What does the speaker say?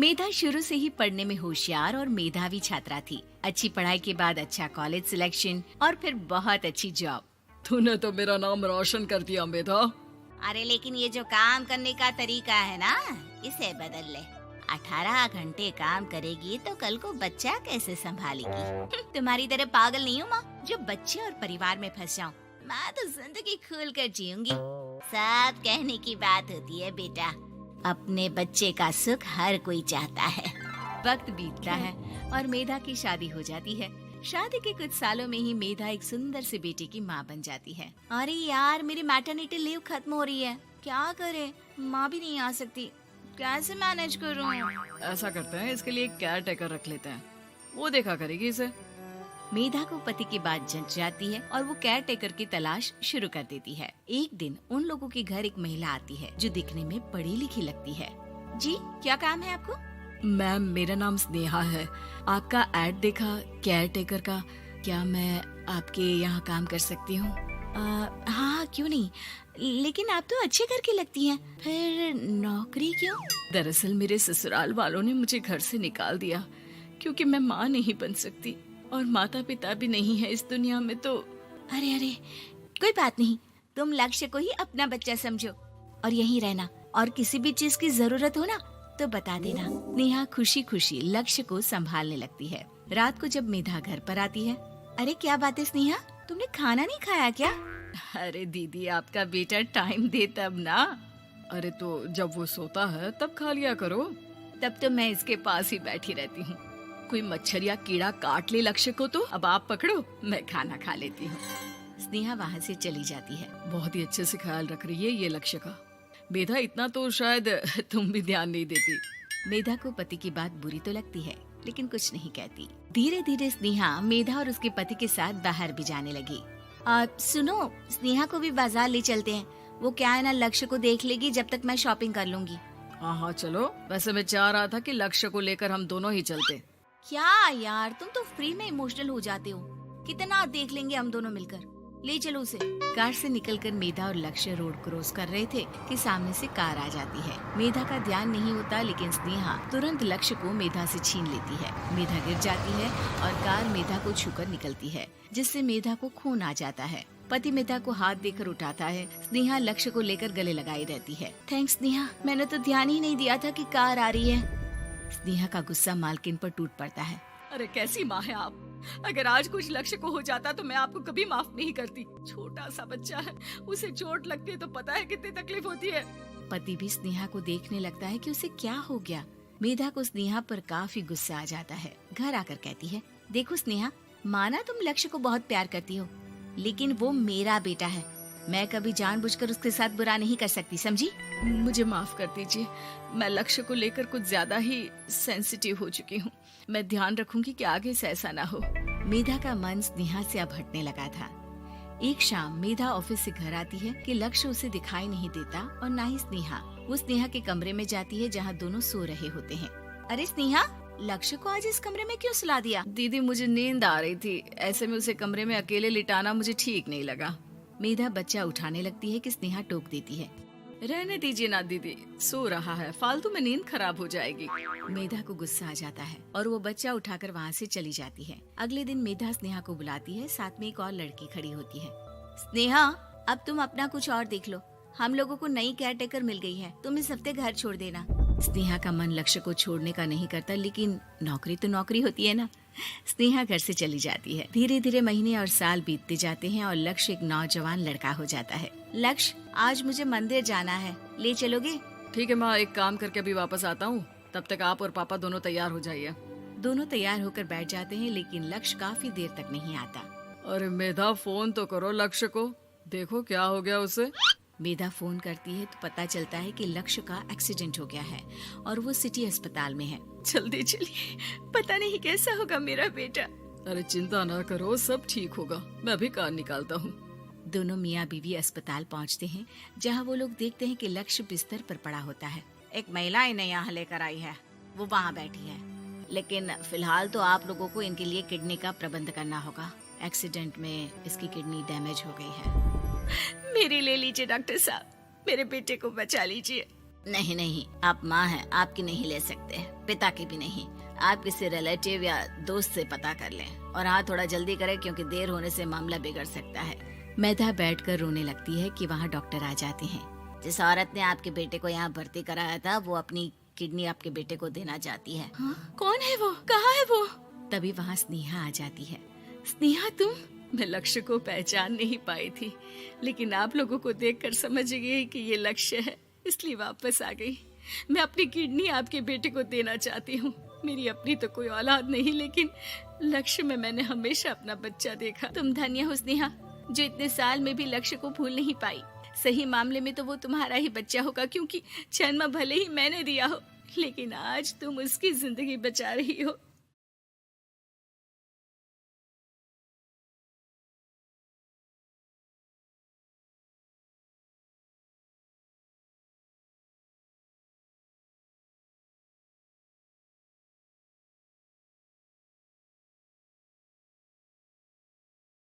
मेधा शुरू से ही पढ़ने में होशियार और मेधावी छात्रा थी। अच्छी पढ़ाई के बाद अच्छा कॉलेज सिलेक्शन और फिर बहुत अच्छी जॉब। तूने तो मेरा नाम रोशन कर दिया मेधा। अरे लेकिन ये जो काम करने का तरीका है ना, इसे बदल ले। 18 घंटे काम करेगी तो कल को बच्चा कैसे संभालेगी? तुम्हारी तरह पागल नहीं हूँ माँ, जो बच्चे और परिवार में फंस जाऊँ। मैं तो जिंदगी खुल कर जीऊंगी। सब कहने की बात होती है बेटा, अपने बच्चे का सुख हर कोई चाहता है। वक्त बीतता है और मेधा की शादी हो जाती है। शादी के कुछ सालों में ही मेधा एक सुंदर से बेटे की माँ बन जाती है। अरे यार, मेरी मैटरनिटी लीव खत्म हो रही है, क्या करे? माँ भी नहीं आ सकती, कैसे मैनेज करूँ? ऐसा करते हैं, इसके लिए एक केयर टेकर रख लेते हैं, वो देखा करेगी इसे। मेधा को पति की बात जंच जाती है और वो केयर टेकर की तलाश शुरू कर देती है। एक दिन उन लोगों के घर एक महिला आती है जो दिखने में पढ़ी लिखी लगती है। जी, क्या काम है आपको? मैम, मेरा नाम स्नेहा है। आपका एड देखा केयर टेकर का, क्या मैं आपके यहाँ काम कर सकती हूँ? हाँ, क्यों नहीं, लेकिन आप तो अच्छे घर की लगती हैं, फिर नौकरी क्यों? दरअसल मेरे ससुराल वालों ने मुझे घर से निकाल दिया क्योंकि मैं माँ नहीं बन सकती और माता पिता भी नहीं है इस दुनिया में। तो अरे अरे, कोई बात नहीं, तुम लक्ष्य को ही अपना बच्चा समझो और यहीं रहना, और किसी भी चीज की जरूरत हो ना तो बता देना। नेहा खुशी खुशी लक्ष्य को संभालने लगती है। रात को जब मेधा घर पर आती है, अरे क्या बात है स्नेहा, तुमने खाना नहीं खाया क्या? अरे दीदी, आपका बेटा टाइम दे तब ना। अरे तो जब वो सोता है तब खा लिया करो। तब तो मैं इसके पास ही बैठी रहती हूँ। कोई मच्छर या कीड़ा काट ले लक्ष्य को तो अब आप पकड़ो, मैं खाना खा लेती हूँ। स्नेहा वहाँ से चली जाती है। बहुत ही अच्छे से ख्याल रख रही है ये लक्ष्य का। मेधा, इतना तो शायद तुम भी ध्यान नहीं देती। मेधा को पति की बात बुरी तो लगती है, लेकिन कुछ नहीं कहती। धीरे धीरे स्नेहा मेधा और उसके पति के साथ बाहर भी जाने लगी। सुनो, स्नेहा को भी बाजार ले चलते हैं, वो क्या है ना, लक्ष्य को देख लेगी जब तक मैं शॉपिंग कर लूंगी। हाँ चलो, वैसे मैं चाह रहा था कि लक्ष्य को लेकर हम दोनों ही चलते। क्या यार, तुम तो फ्री में इमोशनल हो जाते हो, कितना देख लेंगे हम दोनों मिलकर, ले चलो उसे। कार से निकलकर मेधा और लक्ष्य रोड क्रॉस कर रहे थे कि सामने से कार आ जाती है। मेधा का ध्यान नहीं होता, लेकिन स्नेहा तुरंत लक्ष्य को मेधा से छीन लेती है। मेधा गिर जाती है और कार मेधा को छूकर निकलती है, जिससे मेधा को खून आ जाता है। पति मेधा को हाथ देकर उठाता है। स्नेहा लक्ष्य को लेकर गले लगाई रहती है। थैंक्स स्नेहा, मैंने तो ध्यान ही नहीं दिया था कि कार आ रही है। स्नेहा का गुस्सा मालकिन पर टूट पड़ता है। अरे कैसी माँ है आप, अगर आज कुछ लक्ष्य को हो जाता तो मैं आपको कभी माफ नहीं करती। छोटा सा बच्चा है, उसे चोट लगती है तो पता है कितनी तकलीफ होती है। पति भी स्नेहा को देखने लगता है कि उसे क्या हो गया। मेधा को स्नेहा पर काफी गुस्सा आ जाता है। घर आकर कहती है, देखो स्नेहा, माना तुम लक्ष्य को बहुत प्यार करती हो, लेकिन वो मेरा बेटा है, मैं कभी जानबूझकर उसके साथ बुरा नहीं कर सकती, समझी? मुझे माफ कर दीजिए, मैं लक्ष्य को लेकर कुछ ज्यादा ही सेंसिटिव हो चुकी हूँ। मैं ध्यान रखूंगी कि आगे से ऐसा ना हो। मेधा का मन स्नेहा से अब हटने लगा था। एक शाम मेधा ऑफिस से घर आती है कि लक्ष्य उसे दिखाई नहीं देता और ना ही स्नेहा। वो स्नेहा के कमरे में जाती है जहाँ दोनों सो रहे होते हैं। अरे स्नेहा, लक्ष्य को आज इस कमरे में क्यों सुला दिया? दीदी, मुझे नींद आ रही थी, ऐसे में उसे कमरे में अकेले लिटाना मुझे ठीक नहीं लगा। मेधा बच्चा उठाने लगती है कि स्नेहा टोक देती है। रहने दीजिए ना दीदी, सो रहा है, फालतू में नींद खराब हो जाएगी। मेधा को गुस्सा आ जाता है और वो बच्चा उठाकर वहाँ से चली जाती है। अगले दिन मेधा स्नेहा को बुलाती है, साथ में एक और लड़की खड़ी होती है। स्नेहा, अब तुम अपना कुछ और देख लो, हम लोगों को नई केयर टेकर मिल गई है, तुम इस हफ्ते घर छोड़ देना। स्नेहा का मन लक्ष्य को छोड़ने का नहीं करता, लेकिन नौकरी तो नौकरी होती है ना। स्नेहा घर से चली जाती है। धीरे धीरे महीने और साल बीतते जाते हैं और लक्ष्य एक नौजवान लड़का हो जाता है। लक्ष्य, आज मुझे मंदिर जाना है, ले चलोगे? ठीक है माँ, एक काम करके अभी वापस आता हूँ, तब तक आप और पापा दोनों तैयार हो जाइए। दोनों तैयार होकर बैठ जाते हैं, लेकिन लक्ष्य काफी देर तक नहीं आता। अरे मेधा, फोन तो करो लक्ष्य को, देखो क्या हो गया उसे। मेधा फोन करती है तो पता चलता है कि लक्ष्य का एक्सीडेंट हो गया है और वो सिटी अस्पताल में है। जल्दी चलिए, पता नहीं कैसा होगा मेरा बेटा। अरे चिंता ना करो, सब ठीक होगा, मैं अभी कार निकालता हूँ। दोनों मियाँ बीवी अस्पताल पहुँचते हैं, जहाँ वो लोग देखते हैं कि लक्ष्य बिस्तर पर पड़ा होता है। एक महिला इन्हें यहाँ लेकर आई है, वो वहाँ बैठी है, लेकिन फिलहाल तो आप लोगों को इनके लिए किडनी का प्रबंध करना होगा। एक्सीडेंट में इसकी किडनी डैमेज हो गई है। मेरी ले लीजिए डॉक्टर साहब, मेरे बेटे को बचा लीजिए। नहीं नहीं, आप माँ हैं, आपकी नहीं ले सकते, पिता की भी नहीं। आप किसी रिलेटिव या दोस्त से पता कर लें और हाँ थोड़ा जल्दी करें क्योंकि देर होने से मामला बिगड़ सकता है। मेधा बैठकर रोने लगती है कि वहाँ डॉक्टर आ जाते हैं। जिस औरत ने आपके बेटे को यहाँ भर्ती कराया था वो अपनी किडनी आपके बेटे को देना चाहती है। हाँ? कौन है वो? कहाँ है वो? तभी वहाँ स्नेहा आ जाती है। स्नेहा तुम? मैं लक्ष्य को पहचान नहीं पाई थी, लेकिन आप लोगों को देखकर समझ गई कि ये लक्ष्य है, इसलिए वापस आ गई। मैं अपनी किडनी आपके बेटे को देना चाहती हूँ। मेरी अपनी तो कोई औलाद नहीं, लेकिन लक्ष्य में मैंने हमेशा अपना बच्चा देखा। तुम धन्य हो स्नेहा, जो इतने साल में भी लक्ष्य को भूल नहीं पाई। सही मामले में तो वो तुम्हारा ही बच्चा होगा, क्योंकि जन्म भले ही मैंने दिया हो, लेकिन आज तुम उसकी जिंदगी बचा रही हो।